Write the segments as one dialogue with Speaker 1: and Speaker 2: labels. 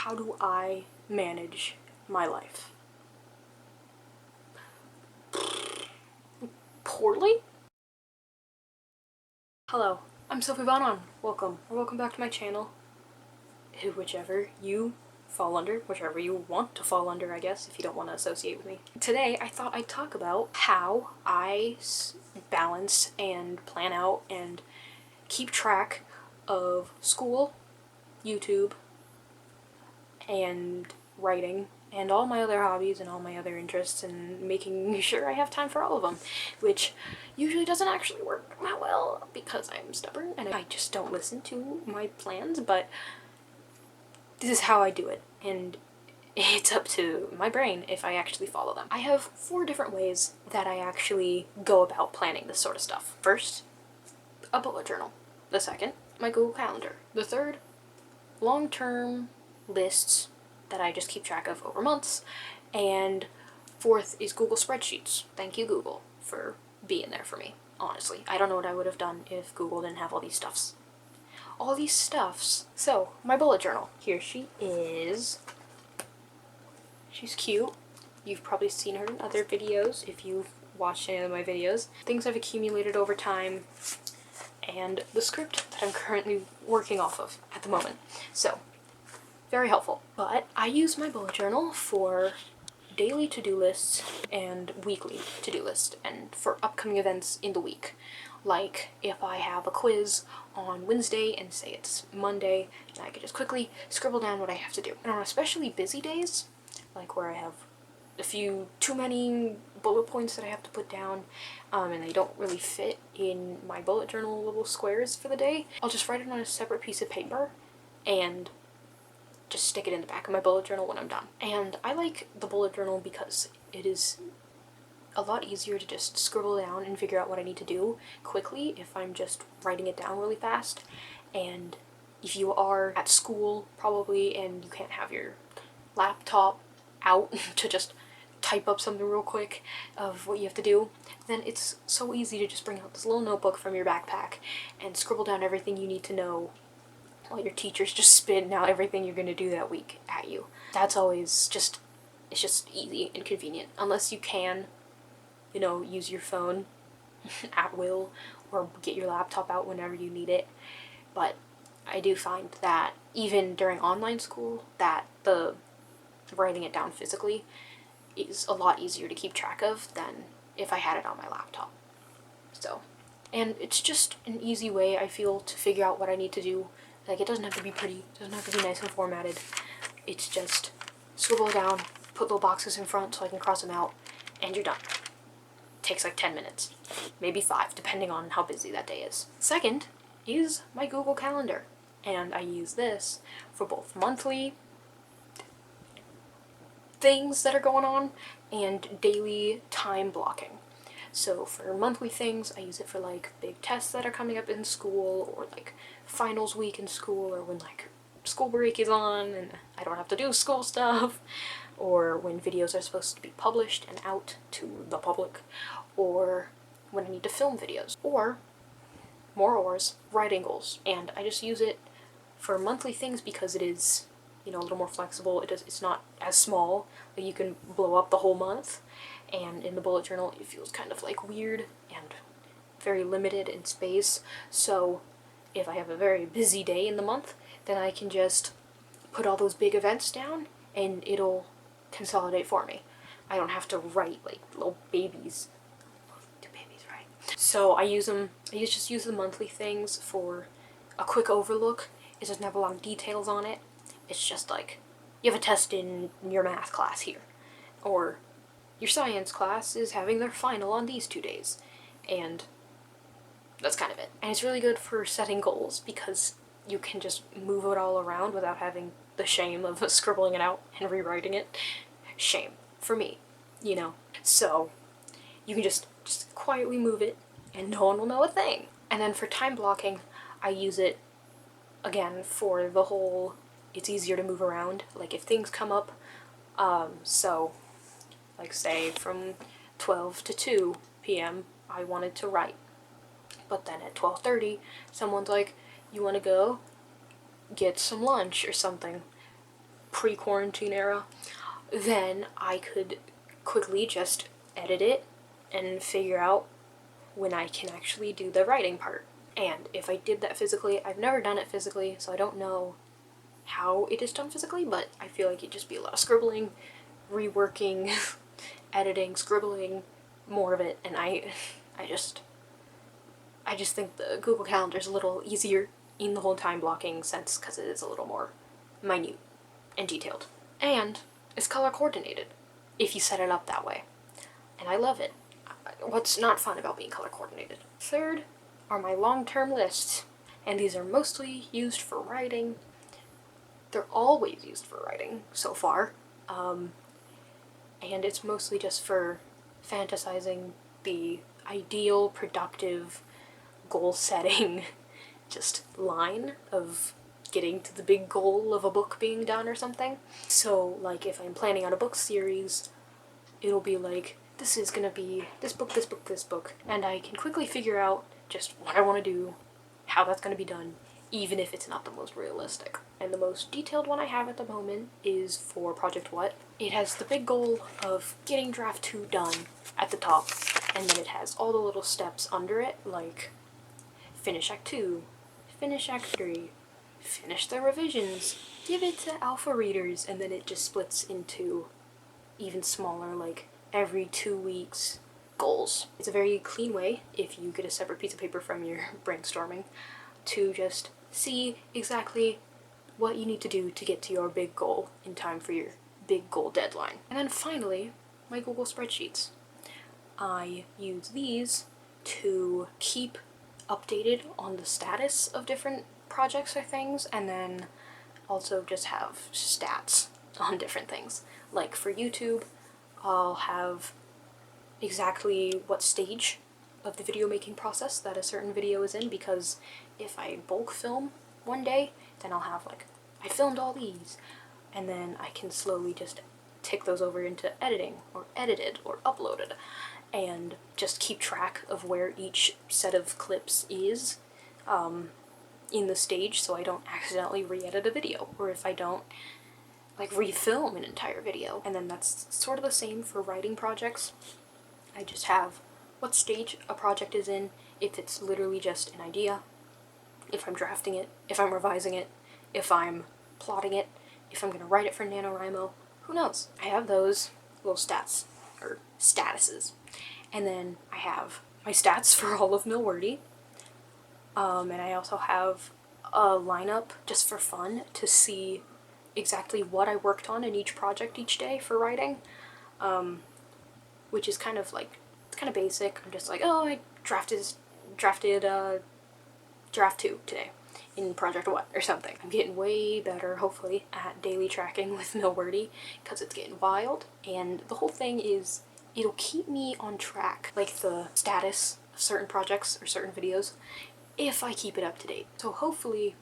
Speaker 1: how do I manage my life? Poorly? Hello, I'm Sophie. Welcome, or welcome back to my channel. Whichever you fall under, whichever you want to fall under, I guess, if you don't want to associate with me. Today, I thought I'd talk about how I balance and plan out and keep track of school, YouTube, and writing, and all my other hobbies and all my other interests, and making sure I have time for all of them, which usually doesn't actually work that well because I'm stubborn and I just don't listen to my plans, but this is how I do it, and it's up to my brain if I actually follow them. I have 4 different ways that I actually go about planning this sort of stuff. First, a bullet journal. The second, my Google Calendar. The third, long-term lists that I just keep track of over months. And fourth is Google spreadsheets. Thank you, Google, for being there for me, honestly. I don't know what I would have done if Google didn't have all these stuffs. So, my bullet journal. Here she is. She's cute. You've probably seen her in other videos if you've watched any of my videos. Things I've accumulated over time, and the script that I'm currently working off of at the moment. So, very helpful. But I use my bullet journal for daily to-do lists and weekly to-do lists, and for upcoming events in the week. Like if I have a quiz on Wednesday and say it's Monday, and I could just quickly scribble down what I have to do. And on especially busy days, like where I have a few too many bullet points that I have to put down, and they don't really fit in my bullet journal little squares for the day, I'll just write it on a separate piece of paper and just stick it in the back of my bullet journal when I'm done. And I like the bullet journal because it is a lot easier to just scribble down and figure out what I need to do quickly if I'm just writing it down really fast. And if you are at school, probably, and you can't have your laptop out to just type up something real quick of what you have to do, then it's so easy to just bring out this little notebook from your backpack and scribble down everything you need to know while your teacher's just spitting out everything you're going to do that week at you. That's always just, it's just easy and convenient. Unless you can, you know, use your phone at will or get your laptop out whenever you need it. But I do find that even during online school, that the writing it down physically is a lot easier to keep track of than if I had it on my laptop. So, and it's just an easy way, I feel, to figure out what I need to do. Like, it doesn't have to be pretty, it doesn't have to be nice and formatted. It's just scribble it down, put little boxes in front so I can cross them out, and you're done. Takes like 10 minutes, maybe 5, depending on how busy that day is. Second is my Google Calendar, and I use this for both monthly things that are going on and daily time blocking. So for monthly things, I use it for like big tests that are coming up in school, or like finals week in school, or when like school break is on and I don't have to do school stuff, or when videos are supposed to be published and out to the public, or when I need to film videos, or writing goals. And I just use it for monthly things because it is, you know, a little more flexible. It's not as small, like you can blow up the whole month. And in the bullet journal, it feels kind of like weird and very limited in space. So if I have a very busy day in the month, then I can just put all those big events down and it'll consolidate for me. I don't have to write like little babies. Do babies write? So I just use the monthly things for a quick overlook. It doesn't have a lot of details on it. It's just like, you have a test in your math class here, or your science class is having their final on these 2 days, and that's kind of it. And it's really good for setting goals because you can just move it all around without having the shame of scribbling it out and rewriting it. Shame for me, you know. So you can just quietly move it and no one will know a thing. And then for time blocking, I use it again for the whole, it's easier to move around. Like if things come up, so like say from 12 to 2 p.m. I wanted to write, but then at 12:30 someone's like, you want to go get some lunch or something? pre-quarantine era, then I could quickly just edit it and figure out when I can actually do the writing part. And if I did that physically, I've never done it physically, so I don't know how it is done physically, but I feel like it'd just be a lot of scribbling, reworking, editing, scribbling, more of it, and I just think the Google Calendar is a little easier in the whole time blocking sense because it is a little more minute and detailed. And it's color coordinated if you set it up that way. And I love it. What's not fun about being color coordinated? Third are my long-term lists, and these are mostly used for writing. They're always used for writing so far, and it's mostly just for fantasizing the ideal, productive, goal-setting just line of getting to the big goal of a book being done or something. So, like, if I'm planning on a book series, it'll be like, this is gonna be this book, this book, this book, and I can quickly figure out just what I want to do, how that's gonna be done, even if it's not the most realistic. And the most detailed one I have at the moment is for Project What. It has the big goal of getting draft 2 done at the top, and then it has all the little steps under it, like finish Act 2, finish Act 3, finish the revisions, give it to alpha readers, and then it just splits into even smaller, like every 2 weeks goals. It's a very clean way, if you get a separate piece of paper from your brainstorming, to just see exactly what you need to do to get to your big goal in time for your big goal deadline. And then finally, my Google spreadsheets. I use these to keep updated on the status of different projects or things, and then also just have stats on different things. Like for YouTube, I'll have exactly what stage of the video making process that a certain video is in, because if I bulk film one day, then I'll have like, I filmed all these, and then I can slowly just tick those over into editing, or edited, or uploaded, and just keep track of where each set of clips is in the stage, so I don't accidentally re-edit a video, or if I don't like refilm an entire video. And then that's sort of the same for writing projects. I just have what stage a project is in, if it's literally just an idea, if I'm drafting it, if I'm revising it, if I'm plotting it, if I'm gonna write it for NaNoWriMo, who knows? I have those little stats, or statuses. And then I have my stats for all of Millwordy, and I also have a lineup just for fun to see exactly what I worked on in each project each day for writing, which is kind of like, it's kind of basic. I'm just like, oh, I drafted draft 2 today in Project What or something. I'm getting way better, hopefully, at daily tracking with Millwordy, because it's getting wild, and the whole thing is, it'll keep me on track, like the status of certain projects or certain videos, if I keep it up to date. So hopefully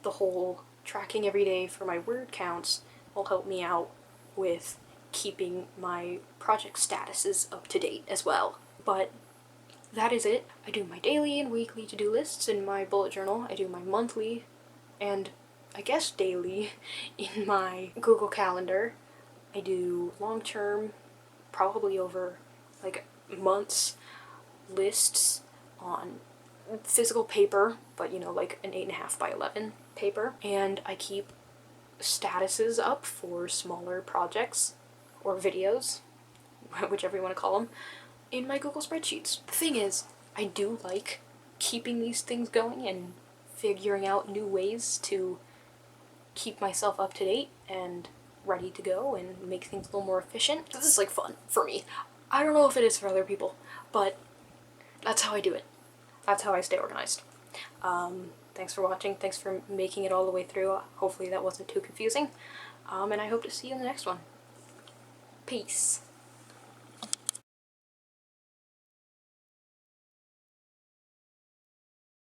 Speaker 1: the whole tracking every day for my word counts will help me out with keeping my project statuses up to date as well. But that is it. I do my daily and weekly to-do lists in my bullet journal. I do my monthly and I guess daily in my Google Calendar. I do long-term, probably over like months, lists on physical paper, but you know, like an 8.5 by 11 paper. And I keep statuses up for smaller projects or videos, whichever you want to call them, in my Google spreadsheets. The thing is, I do like keeping these things going and figuring out new ways to keep myself up to date and ready to go and make things a little more efficient. This is like fun for me. I don't know if it is for other people, but that's how I do it. That's how I stay organized. Thanks for watching. Thanks for making it all the way through. Hopefully that wasn't too confusing. And I hope to see you in the next one. Peace.